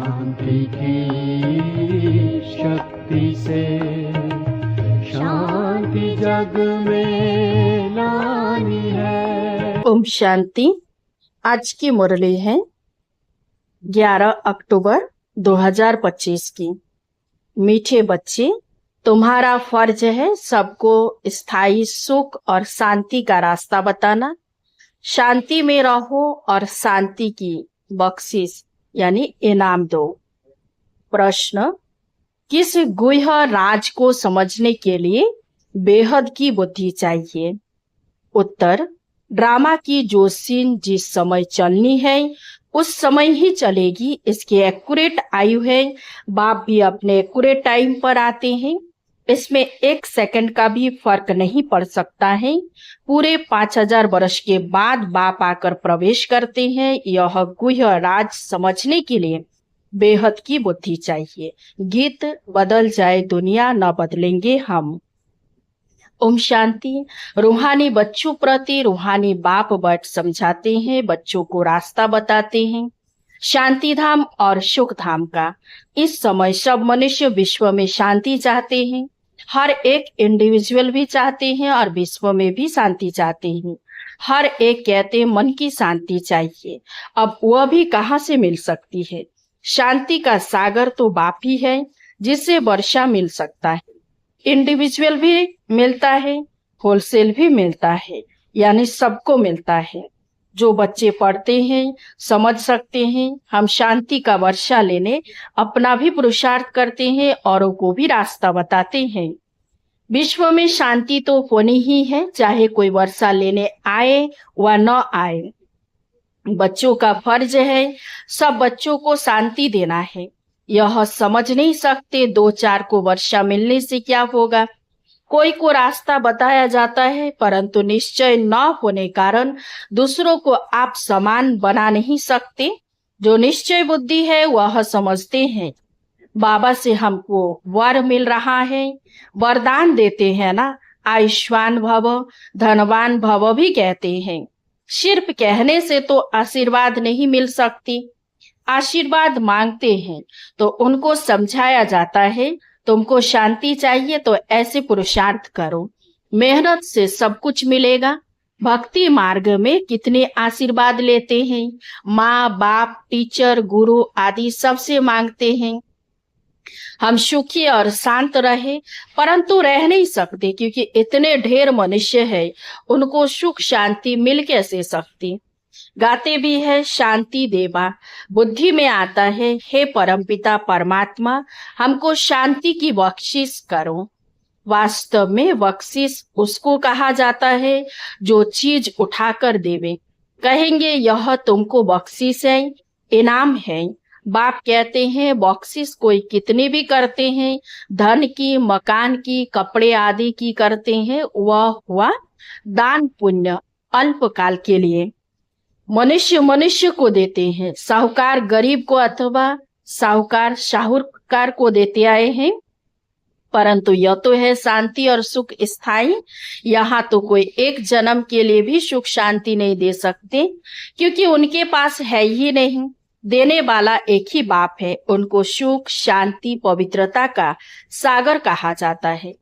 शांति की शक्ति से शांति जग में लानी है। ओम शांति। आज की मुरली है 11 अक्टूबर 2025 की। मीठे बच्चे, तुम्हारा फर्ज है सबको स्थायी सुख और शांति का रास्ता बताना। शांति में रहो और शांति की बख्शिश यानी इनाम दो। प्रश्न, किस गुह्य राज को समझने के लिए बेहद की बुद्धि चाहिए? उत्तर, ड्रामा की जो सीन जिस समय चलनी है उस समय ही चलेगी, इसकी एक्यूरेट आयु है। बाप भी अपने एक्यूरेट टाइम पर आते हैं, इसमें 1 सेकंड का भी फर्क नहीं पड़ सकता है। पूरे 5000 वर्ष के बाद बाप आकर प्रवेश करते हैं। यह गुह्य राज समझने के लिए बेहद की बुद्धि चाहिए। गीत, बदल जाए दुनिया न बदलेंगे हम। ओम शांति। रूहानी बच्चों प्रति रूहानी बाप बैठ समझाते हैं, बच्चों को रास्ता बताते हैं शांति धाम और सुख धाम का। इस समय सब मनुष्य विश्व में शांति चाहते हैं। हर एक इंडिविजुअल भी चाहते हैं और विश्व में भी शांति चाहते हैं। हर एक कहते हैं मन की शांति चाहिए। अब वह भी कहाँ से मिल सकती है? शांति का सागर तो बाप ही है जिससे वर्षा मिल सकता है। इंडिविजुअल भी मिलता है, होलसेल भी मिलता है, यानी सबको मिलता है। जो बच्चे पढ़ते हैं समझ सकते हैं। हम शांति का वर्षा लेने अपना भी पुरुषार्थ करते हैं, औरों को भी रास्ता बताते हैं। विश्व में शांति तो होनी ही है, चाहे कोई वर्षा लेने आए व न आए। बच्चों का फर्ज है सब बच्चों को शांति देना है। यह समझ नहीं सकते 2-4 को वर्षा मिलने से क्या होगा। कोई को रास्ता बताया जाता है, परंतु निश्चय न होने कारण दूसरों को आप समान बना नहीं सकते। जो निश्चय बुद्धि है वह समझते हैं बाबा से हमको वर मिल रहा है, वरदान देते हैं ना, आयुष्मान भव, धनवान भव भी कहते हैं। सिर्फ कहने से तो आशीर्वाद नहीं मिल सकती। आशीर्वाद मांगते हैं तो उनको समझाया जाता है तुमको शांति चाहिए तो ऐसे पुरुषार्थ करो, मेहनत से सब कुछ मिलेगा। भक्ति मार्ग में कितने आशीर्वाद लेते हैं, माँ बाप, टीचर, गुरु आदि सबसे मांगते हैं हम सुखी और शांत रहे, परंतु रह नहीं सकते क्योंकि इतने ढेर मनुष्य है, उनको सुख शांति मिल कैसे सकती। गाते भी है शांति देवा, बुद्धि में आता है हे परमपिता परमात्मा हमको शांति की बख्शिश करो। वास्तव में बख्शिश उसको कहा जाता है जो चीज उठाकर देवे। कहेंगे यह तुमको बख्शिश है, इनाम है। बाप कहते हैं बख्शिश कोई कितनी भी करते हैं, धन की, मकान की, कपड़े आदि की करते हैं, वह हुआ दान पुण्य अल्पकाल के लिए। मनुष्य मनुष्य को देते हैं, साहूकार गरीब को अथवा साहूकार शाहूकार को देते आए हैं, परंतु यह तो है शांति और सुख स्थायी। यहाँ तो कोई एक जन्म के लिए भी सुख शांति नहीं दे सकते क्योंकि उनके पास है ही नहीं। देने वाला एक ही बाप है। उनको सुख शांति पवित्रता का सागर कहा जाता है।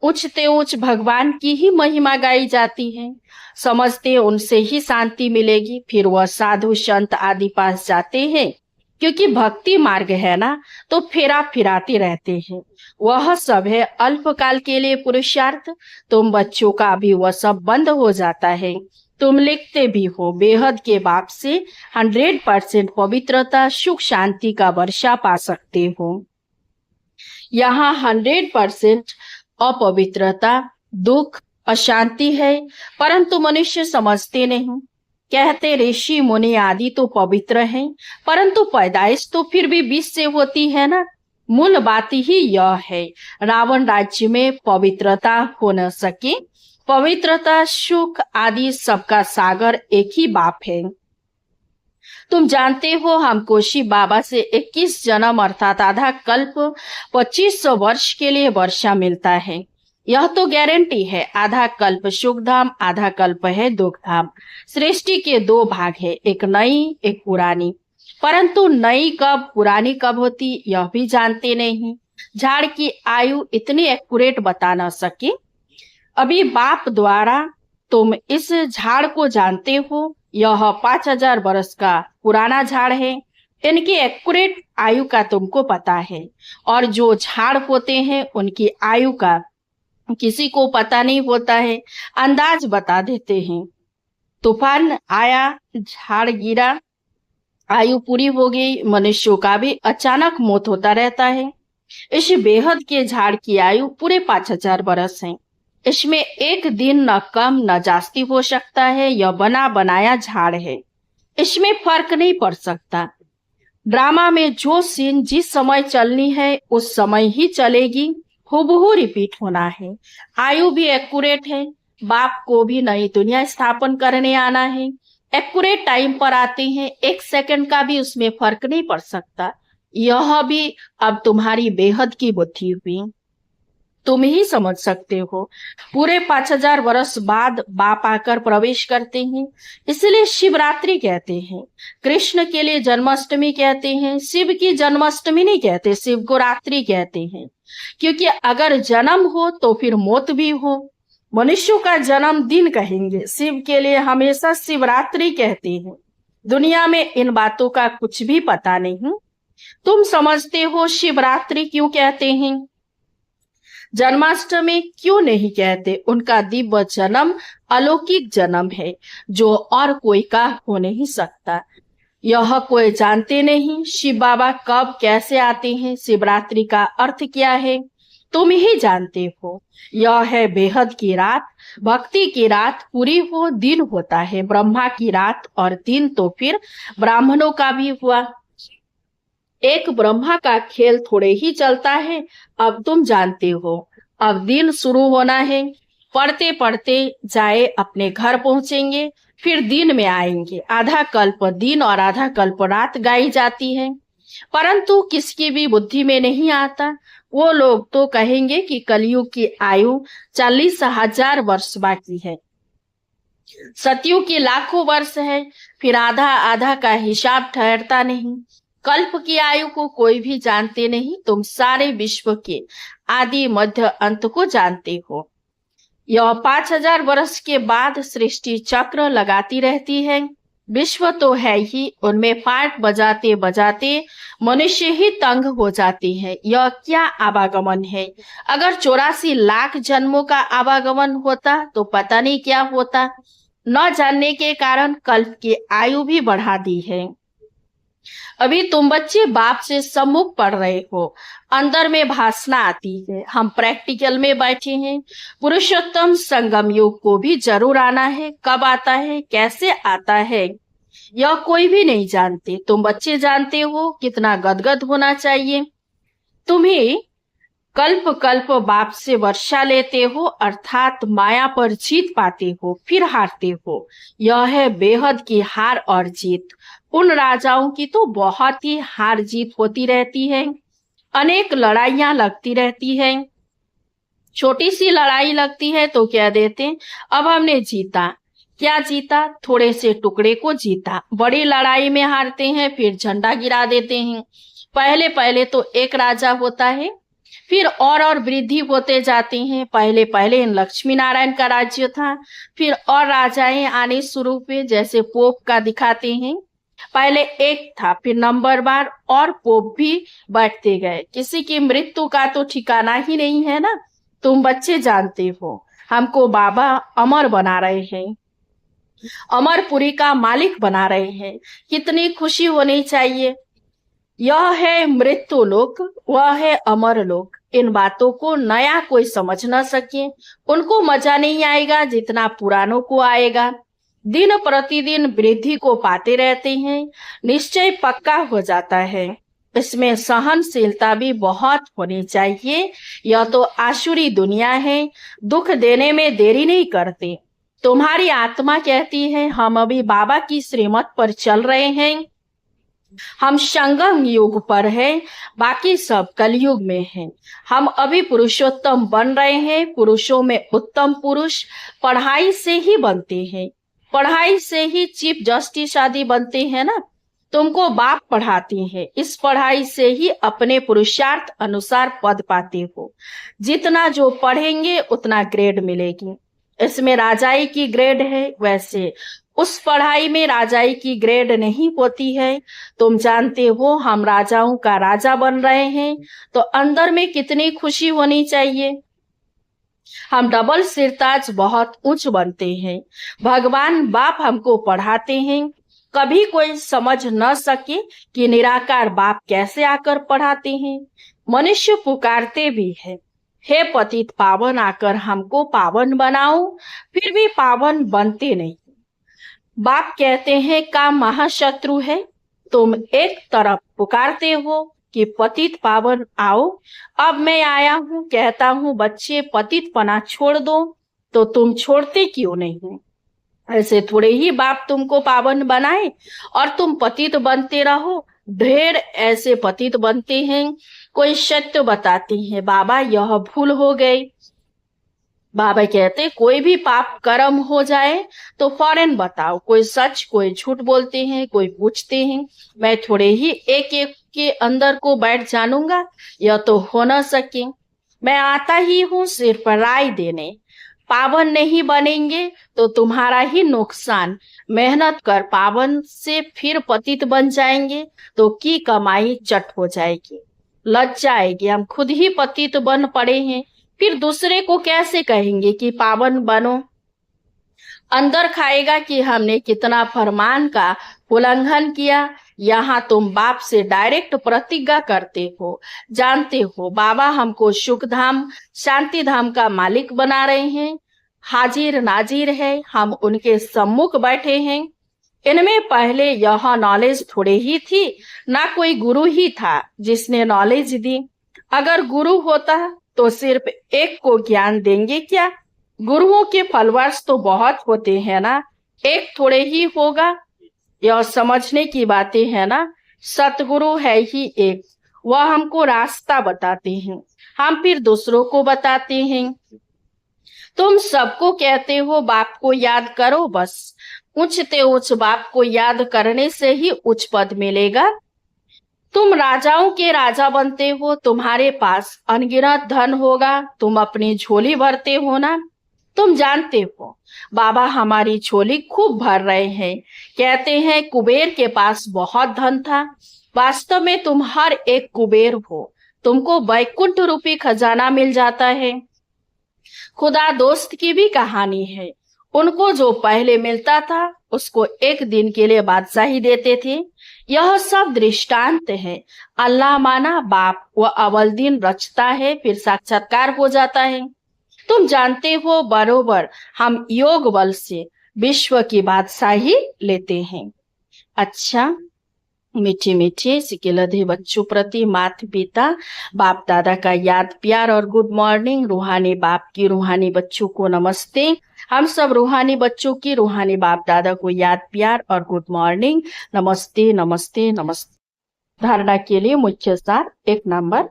उच्चते उच्च भगवान की ही महिमा गाई जाती है। समझते उनसे ही शांति मिलेगी। फिर वह साधु संत आदि पास जाते हैं क्योंकि भक्ति मार्ग है ना, तो फेरा फिराते रहते हैं। वह सब है अल्पकाल के लिए पुरुषार्थ। तुम बच्चों का भी वह सब बंद हो जाता है। तुम लिखते भी हो बेहद के बाप से 100% पवित्रता सुख शांति का वर्षा पा सकते हो। यहाँ 100% अपवित्रता, दुख, अशांति है, परंतु मनुष्य समझते नहीं। कहते ऋषि मुनि आदि तो पवित्र हैं, परंतु पैदाइश तो फिर भी विष से होती है ना। मूल बात ही यह है, रावण राज्य में पवित्रता हो न सके। पवित्रता सुख आदि सबका सागर एक ही बाप है। तुम जानते हो हमको शिव बाबा से 21 जन्म अर्थात आधा कल्प 2500 वर्ष के लिए वर्षा मिलता है। यह तो गारंटी है। आधा कल्प सुख धाम, आधा कल्प है दुख धाम। सृष्टि के 2 भाग है, एक नई एक पुरानी। परंतु नई कब पुरानी कब होती यह भी जानते नहीं। झाड़ की आयु इतनी एक्यूरेट बता ना सके। अभी बाप द्वारा तुम इस झाड़ को जानते हो, यह 5000 वर्ष का पुराना झाड़ है। इनकी एक्यूरेट आयु का तुमको पता है, और जो झाड़ होते हैं उनकी आयु का किसी को पता नहीं होता है, अंदाज बता देते हैं। तूफान आया, झाड़ गिरा, आयु पूरी हो गई। मनुष्यों का भी अचानक मौत होता रहता है। इस बेहद के झाड़ की आयु पूरे 5000 वर्ष है। इसमें एक दिन न कम न जास्ती हो सकता है। यह बना बनाया झाड़ है, इसमें फर्क नहीं पड़ सकता। ड्रामा में जो सीन जिस समय चलनी है उस समय ही चलेगी, हूबहू रिपीट होना है। आयु भी एक्यूरेट है। बाप को भी नई दुनिया स्थापन करने आना है, एक्यूरेट टाइम पर आते हैं। 1 सेकंड का भी उसमें फर्क नहीं पड़ सकता। यह भी अब तुम्हारी बेहद की बुद्धि हुई, तुम ही समझ सकते हो। पूरे 5000 वर्ष बाद बाप आकर प्रवेश करते हैं, इसलिए शिवरात्रि कहते हैं। कृष्ण के लिए जन्माष्टमी कहते हैं, शिव की जन्माष्टमी नहीं कहते, शिव को रात्रि कहते हैं। क्योंकि अगर जन्म हो तो फिर मौत भी हो। मनुष्यों का जन्म दिन कहेंगे, शिव के लिए हमेशा शिवरात्रि कहते हैं। दुनिया में इन बातों का कुछ भी पता नहीं। तुम समझते हो शिवरात्रि क्यों कहते हैं, जन्माष्टमी क्यों नहीं कहते? उनका दिव्य जन्म अलौकिक जन्म है, जो और कोई का हो नहीं सकता। यह कोई जानते नहीं। शिव बाबा कब कैसे आते हैं, शिवरात्रि का अर्थ क्या है, तुम ही जानते हो। यह है बेहद की रात, भक्ति की रात पूरी हो दिन होता है। ब्रह्मा की रात और दिन तो फिर ब्राह्मणों का भी हुआ। एक ब्रह्मा का खेल थोड़े ही चलता है। अब तुम जानते हो, अब दिन शुरू होना है। पढ़ते पढ़ते जाए अपने घर पहुंचेंगे, फिर दिन में आएंगे। आधा कल्प दिन और आधा कल्प रात गाई जाती है, परंतु किसकी भी बुद्धि में नहीं आता। वो लोग तो कहेंगे कि कलयुग की आयु 40,000 वर्ष बाकी है, सतयुग की लाखों वर्ष है। फिर आधा आधा का हिसाब ठहरता नहीं। कल्प की आयु को कोई भी जानते नहीं। तुम सारे विश्व के आदि मध्य अंत को जानते हो। यह 5000 वर्ष के बाद सृष्टि चक्र लगाती रहती है। विश्व तो है ही, उनमें पाठ बजाते बजाते मनुष्य ही तंग हो जाते हैं। यह क्या आवागमन है? अगर 84 लाख जन्मों का आवागमन होता तो पता नहीं क्या होता। न जानने के कारण कल्प की आयु भी बढ़ा दी है। अभी तुम बच्चे बाप से सम्मुख पढ़ रहे हो, अंदर में भाषणा आती है, हम प्रैक्टिकल में बैठे हैं। पुरुषोत्तम संगम युग को भी जरूर आना है। कब आता है, कैसे आता है, यह कोई भी नहीं जानते। तुम बच्चे जानते हो। कितना गदगद होना चाहिए। तुम्हें कल्प कल्प बाप से वर्षा लेते हो, अर्थात माया पर जीत पाते हो, फिर हारते हो। यह है बेहद की हार और जीत। उन राजाओं की तो बहुत ही हार जीत होती रहती है। अनेक लड़ाइयां लगती रहती है। छोटी सी लड़ाई लगती है तो क्या देते, अब हमने जीता। क्या जीता? थोड़े से टुकड़े को जीता। बड़ी लड़ाई में हारते हैं, फिर झंडा गिरा देते हैं। पहले पहले तो एक राजा होता है, फिर और वृद्धि होते जाते हैं। पहले पहले लक्ष्मी नारायण का राज्य था, फिर और राजाएं आने शुरू हुए, जैसे पोप का दिखाते हैं। पहले एक था, फिर नंबर बार और पोप भी बैठते गए। किसी की मृत्यु का तो ठिकाना ही नहीं है ना। तुम बच्चे जानते हो, हमको बाबा अमर बना रहे हैं, अमरपुरी का मालिक बना रहे हैं। कितनी खुशी होनी चाहिए। यह है मृत्यु लोक, वह है अमर लोक। इन बातों को नया कोई समझ न सके, उनको मजा नहीं आएगा जितना पुरानों को आएगा। दिन प्रतिदिन वृद्धि को पाते रहते हैं, निश्चय पक्का हो जाता है। इसमें सहनशीलता भी बहुत होनी चाहिए। यह तो आसुरी दुनिया है, दुख देने में देरी नहीं करते। तुम्हारी आत्मा कहती है हम अभी बाबा की श्रीमत पर चल रहे हैं, हम संगम युग पर हैं, बाकी सब कलयुग में हैं। हम अभी पुरुषोत्तम बन रहे हैं। पुरुषों में उत्तम पुरुष पढ़ाई से ही बनते हैं, पढ़ाई से ही चीफ जस्टिस आदि बनते हैं ना। तुमको बाप पढ़ाते हैं। इस पढ़ाई से ही अपने पुरुषार्थ अनुसार पद पाते हो। जितना जो पढ़ेंगे उतना ग्रेड मिलेगी। इसमें राजाई की ग्रेड है, वैसे उस पढ़ाई में राजाई की ग्रेड नहीं होती है। तुम जानते हो हम राजाओं का राजा बन रहे हैं, तो अंदर में कितनी खुशी होनी चाहिए। हम डबल सिरताज बहुत उच्च बनते हैं। भगवान बाप हमको पढ़ाते हैं। कभी कोई समझ न सके कि निराकार बाप कैसे आकर पढ़ाते हैं। मनुष्य पुकारते भी है, हे पतित पावन आकर हमको पावन बनाओ, फिर भी पावन बनते नहीं। बाप कहते हैं काम महाशत्रु है। तुम एक तरफ पुकारते हो कि पतित पावन आओ, अब मैं आया हूँ कहता हूँ बच्चे पतित पना छोड़ दो, तो तुम छोड़ते क्यों नहीं। ऐसे थोड़े ही बाप तुमको पावन बनाए और तुम पतित बनते रहो। ढेर ऐसे पतित बनते हैं। कोई सत्य बताते हैं, बाबा यह भूल हो गई। बाबा कहते कोई भी पाप कर्म हो जाए तो फौरन बताओ। कोई सच कोई झूठ बोलते हैं, कोई पूछते हैं। मैं थोड़े ही एक एक के अंदर को बैठ जानूंगा, यह तो हो न सके। मैं आता ही हूँ सिर्फ राय देने। पावन नहीं बनेंगे तो तुम्हारा ही नुकसान। मेहनत कर पावन से फिर पतित बन जाएंगे तो की कमाई चट हो जाएगी। लज्जा आएगी, हम खुद ही पतित बन पड़े हैं, फिर दूसरे को कैसे कहेंगे कि पावन बनो। अंदर खाएगा कि हमने कितना फरमान का उल्लंघन किया। यहाँ तुम बाप से डायरेक्ट प्रतिज्ञा करते हो। जानते हो बाबा हमको सुख धाम शांति धाम का मालिक बना रहे हैं। हाजिर नाजिर है, हम उनके सम्मुख बैठे हैं। इनमें पहले यह नॉलेज थोड़े ही थी, ना कोई गुरु ही था जिसने नॉलेज दी। अगर गुरु होता तो सिर्फ एक को ज्ञान देंगे क्या। गुरुओं के फॉलोअर्स तो बहुत होते हैं ना, एक थोड़े ही होगा। यह समझने की बातें है ना। सतगुरु है ही एक, वह हमको रास्ता बताते हैं, हम फिर दूसरों को बताते हैं। तुम सबको कहते हो बाप को याद करो, बस ऊंचते ऊंच बाप को याद करने से ही उच्च पद मिलेगा। तुम राजाओं के राजा बनते हो, तुम्हारे पास अनगिनत धन होगा, तुम अपनी झोली भरते हो ना। तुम जानते हो बाबा हमारी झोली खूब भर रहे हैं। कहते हैं कुबेर के पास बहुत धन था। वास्तव में तुम हर एक कुबेर हो, तुमको वैकुंठ रूपी खजाना मिल जाता है। खुदा दोस्त की भी कहानी है। उनको जो पहले मिलता था उसको एक दिन के लिए बादशाही देते थे। यह सब दृष्टांत है। अल्लाह माना बाप वह अव्वल दिन रचता है, फिर साक्षात्कार हो जाता है। तुम जानते हो बरोबर हम योग बल से विश्व की बादशाही लेते हैं। अच्छा मीठे मीठे सिकेलधे बच्चों प्रति माता पिता बाप दादा का याद प्यार और गुड मॉर्निंग। रूहानी बाप की रूहानी बच्चों को नमस्ते। हम सब रूहानी बच्चों की रूहानी बाप दादा को याद प्यार और गुड मॉर्निंग। नमस्ते नमस्ते नमस्ते। धारणा के लिए मुख्य सार 1 नंबर,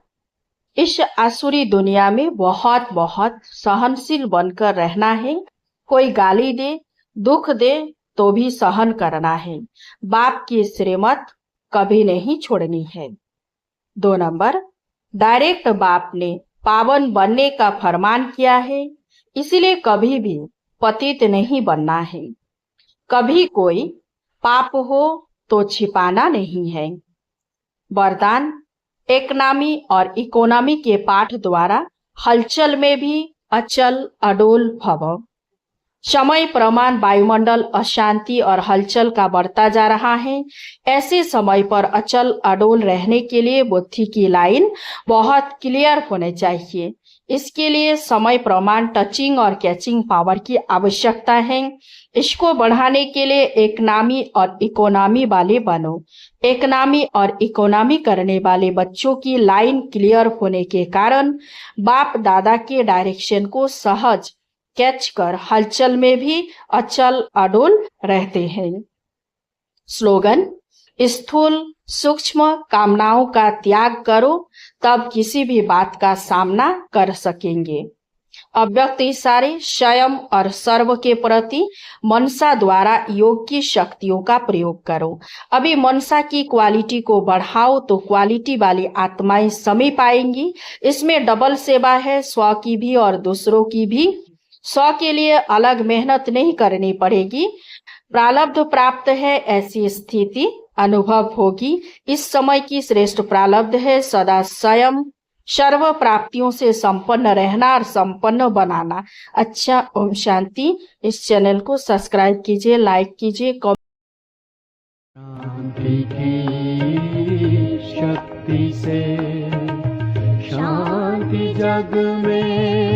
इस आसुरी दुनिया में बहुत बहुत सहनशील बनकर रहना है। कोई गाली दे दुख दे तो भी सहन करना है। बाप की श्रीमत कभी नहीं छोड़नी है। 2 नंबर, डायरेक्ट बाप ने पावन बनने का फरमान किया है, इसलिए कभी भी पतित नहीं बनना है। कभी कोई पाप हो तो छिपाना नहीं है। वरदान इकोनॉमी और इकोनॉमी के पाठ द्वारा हलचल में भी अचल अडोल भव। समय प्रमाण वायुमंडल अशांति और हलचल का बढ़ता जा रहा है। ऐसे समय पर अचल अडोल रहने के लिए बुद्धि की लाइन बहुत क्लियर होने चाहिए। इसके लिए समय प्रमाण टचिंग और कैचिंग पावर की आवश्यकता है। इसको बढ़ाने के लिए इकोनॉमी और इकोनॉमी वाले बनो। इकोनॉमी और इकोनॉमी करने वाले बच्चों की लाइन क्लियर होने के कारण बाप दादा के डायरेक्शन को सहज कैच कर हलचल में भी अचल अडोल रहते हैं। स्लोगन, स्थूल सूक्ष्म कामनाओं का त्याग करो, तब किसी भी बात का सामना कर सकेंगे। अब व्यक्ति सारे स्वयं और सर्व के प्रति मनसा द्वारा योग की शक्तियों का प्रयोग करो। अभी मनसा की क्वालिटी को बढ़ाओ तो क्वालिटी वाली आत्माएं समीप आएंगी। इसमें डबल सेवा है, स्व की भी और दूसरों की भी। स्व के लिए अलग मेहनत नहीं करनी पड़ेगी। प्रारब्ध प्राप्त है ऐसी स्थिति अनुभव होगी। इस समय की श्रेष्ठ प्रारब्ध है सदा स्वयं सर्व प्राप्तियों से संपन्न रहना और संपन्न बनाना। अच्छा, ओम शांति। इस चैनल को सब्सक्राइब कीजिए, लाइक कीजिए, शांति की शक्ति से शांति जग में